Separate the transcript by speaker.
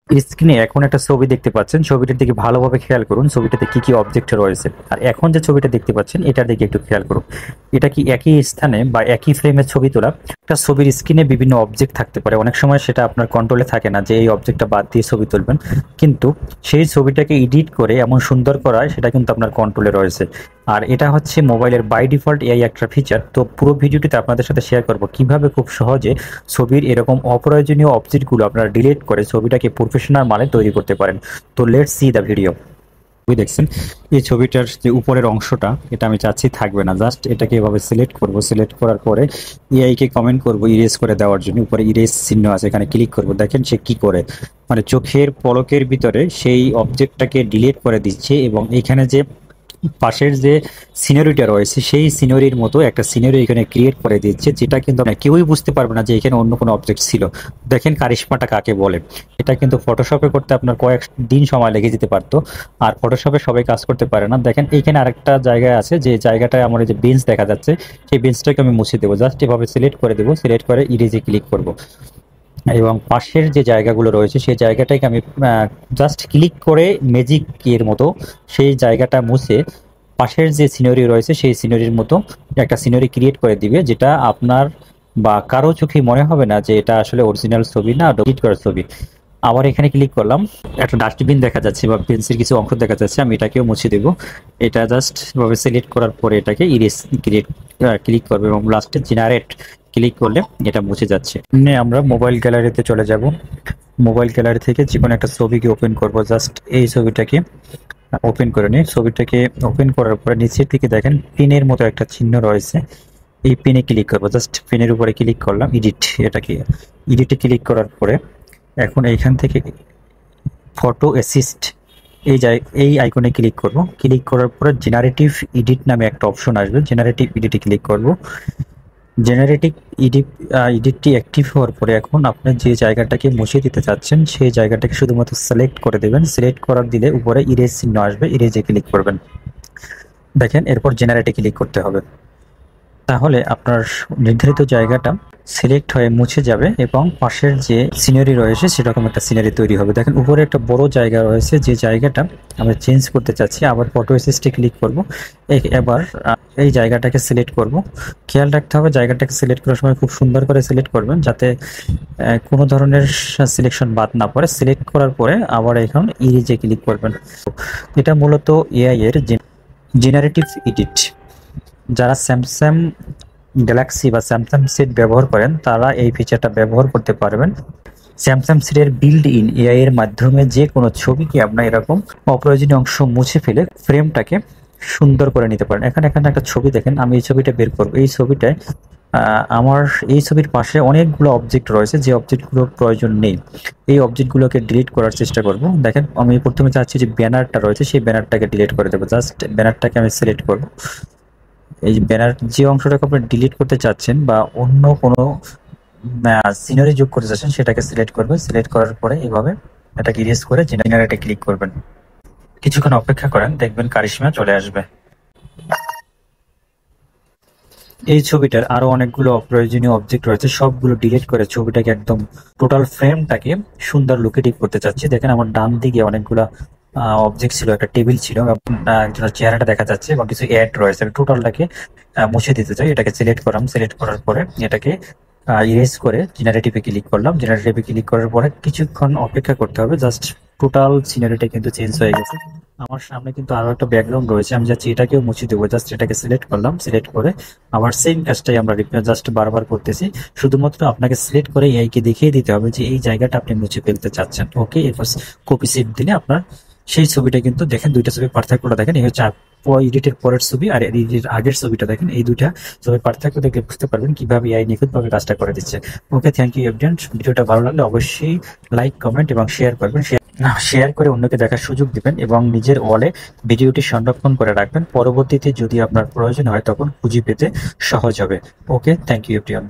Speaker 1: স্ক্রিনে এখন একটা ছবি দেখতে পাচ্ছেন, ছবিটার দিকে ভালোভাবে খেয়াল করুন, ছবিটাতে কি কি অবজেক্ট রয়েছে। আর এখন যে ছবিটা দেখতে পাচ্ছেন এটার দিকে একটু খেয়াল করুন। এটা কি একই স্থানে বা একই ফ্রেমের ছবি তোলা? একটা ছবির স্ক্রিনে বিভিন্ন অবজেক্ট থাকতে পারে, অনেক সময় সেটা আপনার কন্ট্রোলে থাকে না যে এই অবজেক্টটা বাদ দিয়ে ছবি তুলবেন, কিন্তু সেই ছবিটাকে এডিট করে এমন সুন্দর করা সেটা কিন্তু আপনার কন্ট্রোলে রয়েছে। আর এটা হচ্ছে মোবাইলের বাই ডিফল্ট এআই একটা ফিচার। তো পুরো ভিডিওটিতে আপনাদের সাথে শেয়ার করব কিভাবে খুব সহজে ছবির এরকম অপ্রয়োজনীয় অবজেক্টগুলো আপনারা ডিলিট করে ছবিটাকে প্রফেশনাল মানে তৈরি করতে পারেন। তো লেটস সি দ্য ভিডিও। ছবি দেখছেন, এই ছবিটার যে উপরের অংশটা এটা আমি চাচ্ছি থাকবে না, জাস্ট এটাকে এভাবে সিলেক্ট করব। সিলেক্ট করার পরে এআই কে কমেন্ট করব ইরেজ করে দেওয়ার জন্য। উপরে ইরেজ চিহ্ন আছে, এখানে ক্লিক করব। দেখেন সে কি করে, মানে চোখের পলকের ভিতরে সেই অবজেক্টটাকে ডিলিট করে দিচ্ছে। এবং এখানে যে পাশের যে সিনারিটা রয়েছে সেই সিনারির মতো একটা সিনারি এখানে ক্রিয়েট করে দিচ্ছে, যেটা কিন্তু কেউই বুঝতে পারবে না যে এখানে অন্য কোনো অবজেক্ট ছিল। দেখেন কারিশমাটা কাকে বলে। এটা কিন্তু ফটোশপে করতে আপনার কয়েক দিন সময় লেগে যেতে পারতো, আর ফটোশপে সবাই কাজ করতে পারে না। দেখেন এইখানে আরেকটা জায়গায় আছে, যে জায়গাটায় আমার যে বেঞ্চ দেখা যাচ্ছে সেই বেঞ্চটাকে আমি মুছে দেবো। জাস্ট এভাবে সিলেক্ট করে দেবো, সিলেক্ট করে ইরেজে ক্লিক করব। এবং পাশের যে জায়গাগুলো রয়েছে সেই জায়গাটাকে আমি জাস্ট ক্লিক করে ম্যাজিক এর মতো সেই জায়গাটা মুছে পাশের যে সিনারি রয়েছে সেই সিনারির মতো একটা সিনারি ক্রিয়েট করে দিবে, যেটা আপনার বা কারো চোখে মনে হবে না যে এটা আসলে অরিজিনাল ছবি না, এডিট করা ছবি। আবার এখানে ক্লিক করলাম, একটা ডাস্টবিন দেখা যাচ্ছে বা বেঞ্চের কিছু অংশ দেখা যাচ্ছে, আমি এটাকেও মুছে দেবো। এটা জাস্ট ভাবে সিলেক্ট করার পরে এটাকে ইরেজ ক্রিয়েট ক্লিক করবে এবং লাস্টে জেনারেট ক্লিক করলে এটা মুছে যাচ্ছে। আমরা মোবাইল গ্যালারিতে চলে যাব। মোবাইল গ্যালারি থেকে যে কোনো একটা ছবিকে ওপেন করব। জাস্ট এই ছবিটাকে ওপেন করে নিই। ছবিটাকে ওপেন করার পরে নিচের দিকে দেখেন পিনের মতো একটা চিহ্ন রয়েছে, এই পিনে ক্লিক করবো। জাস্ট পিনের উপরে ক্লিক করলাম, এডিট, এটাকে এডিটে ক্লিক করার পরে এখন এইখান থেকে ফটো অ্যাসিস্ট এই আইকনে ক্লিক করব। ক্লিক করার পরে জেনারেটিভ এডিট নামে একটা অপশন আসবে, জেনারেটিভ এডিটে ক্লিক করব। জেনারেটিভ এডিটটি অ্যাক্টিভ হওয়ার পরে এখন আপনি যে জায়গাটাকে মুছে দিতে চাচ্ছেন সেই জায়গাটাকে শুধুমাত্র সিলেক্ট করে দেবেন। সিলেক্ট করার দিলে উপরে ইরেজ চিহ্ন আসবে, ইরেজে ক্লিক করবেন। দেখেন এরপর জেনারেটে ক্লিক করতে হবে, তাহলে আপনার নির্ধারিত জায়গাটা সিলেক্ট হয়ে মুছে যাবে এবং পাশের যে সিনারি রয়েছে সেরকম একটা সিনারি তৈরি হবে। দেখেন উপরে একটা বড় জায়গা রয়েছে, যে জায়গাটা আমরা চেঞ্জ করতে চাচ্ছি। আবার ফটো অ্যাসিস্টে ক্লিক করব। এবার এই জায়গাটাকে সিলেক্ট করব। খেয়াল রাখতে হবে জায়গাটাকে সিলেক্ট করার সময় খুব সুন্দর করে সিলেক্ট করবেন, যাতে কোনো ধরনের সিলেকশন বাদ না পড়ে। সিলেক্ট করার পরে আবার এখন ইরেজে ক্লিক করবেন। এটা মূলত এআই এর জেনারেটিভ এডিট। যারা স্যামসাং গ্যালাক্সি বা স্যামসাং সেট ব্যবহার করেন তারা এই ফিচারটা ব্যবহার করতে পারবেন। স্যামসাং সেটের বিল্ড ইন এআই এর মাধ্যমে যে কোনো ছবিকে আপনার এরকম অপ্রয়োজনীয় অংশ মুছে ফেলে ফ্রেমটাকে সুন্দর করে নিতে পারেন। এখানে একটা ছবি দেখেন, আমি এই ছবিটা বের করব। এই ছবিটায় আমার এই ছবির পাশে অনেকগুলো অবজেক্ট রয়েছে, যে অবজেক্টগুলোর প্রয়োজন নেই। এই অবজেক্টগুলোকে ডিলিট করার চেষ্টা করব। দেখেন আমি প্রথমে চাচ্ছি যে ব্যানারটা রয়েছে সেই ব্যানারটাকে ডিলিট করে দেবো। জাস্ট ব্যানারটাকে আমি সিলেক্ট করব। এই যে ব্যানার যে অংশটাকে আপনি ডিলিট করতে চাচ্ছেন বা অন্য কোনো সিনারি যোগ করতে চাচ্ছেন সেটাকে সিলেক্ট করবেন। সিলেক্ট করার পরে এইভাবে এটাকে ইরেজ করে জেনারেটে ক্লিক করবেন। কিছুক্ষণ অপেক্ষা করেন, দেখবেন কারিশমা চলে আসবে। এই ছবিটার আরো অনেকগুলো অপ্রয়োজনীয় অবজেক্ট রয়েছে, সবগুলো ডিলিট করে ছবিটাকে একদম টোটাল ফ্রেমটাকে সুন্দর লুকেটিভ করতে চাচ্ছি। দেখেন আমার ডান দিকে অনেকগুলা অবজেক্ট ছিল, একটা টেবিল ছিল, একজনের চেহারাটা দেখা যাচ্ছে এবং কিছু অ্যাড রয়েছে। টোটালটাকে মুছে দিতে চাই, এটাকে সিলেক্ট করলাম। সিলেক্ট করার পরে এটাকে ইরেজ করে জেনারেটিভে ক্লিক করলাম। জেনারেটিভে ক্লিক করার পরে কিছুক্ষণ অপেক্ষা করতে হবে। জাস্ট টোটাল সিনারিটা কিন্তু চেঞ্জ হয়ে গেছে। আমার সামনে কিন্তু আরো একটা ব্যাকগ্রাউন্ড রয়েছে, আমি যাচ্ছি এটাকেও মুছে দেবো। জাস্ট এটাকে সিলেক্ট করলাম। সিলেক্ট করে আবার সেম কাজটাই আমরা জাস্ট বারবার করতেছি। শুধুমাত্র আপনাকে সিলেক্ট করে এআই কে দেখিয়ে দিতে হবে যে এই জায়গাটা আপনি মুছে ফেলতে চাচ্ছেন। ওকে, এরপর কপি সেভ দিলে আপনার সেই ছবিটা কিন্তু দেখেন, দুইটা ছবি পার্থক্যটা দেখেন। এই হচ্ছে এডিটের পরের ছবি আর এডিটের আগের ছবিটা দেখেন। এই দুইটা ছবির পার্থক্য দেখে বুঝতে পারবেন কিভাবে এআই নিখুঁতভাবে কাজটা করে দিচ্ছে। ওকে, থ্যাংক ইউ এভরিওয়ান। ভিডিওটা ভালো লাগলে অবশ্যই লাইক, কমেন্ট এবং শেয়ার করবেন। শেয়ার করে অন্যকে দেখার সুযোগ দিবেন এবং নিজের ওয়ালে ভিডিওটি সংরক্ষণ করে রাখবেন। পরবর্তীতে যদি আপনার প্রয়োজন হয় তখন খুঁজে পেতে সহজ হবে। ওকে, থ্যাংক ইউ এভরিওয়ান।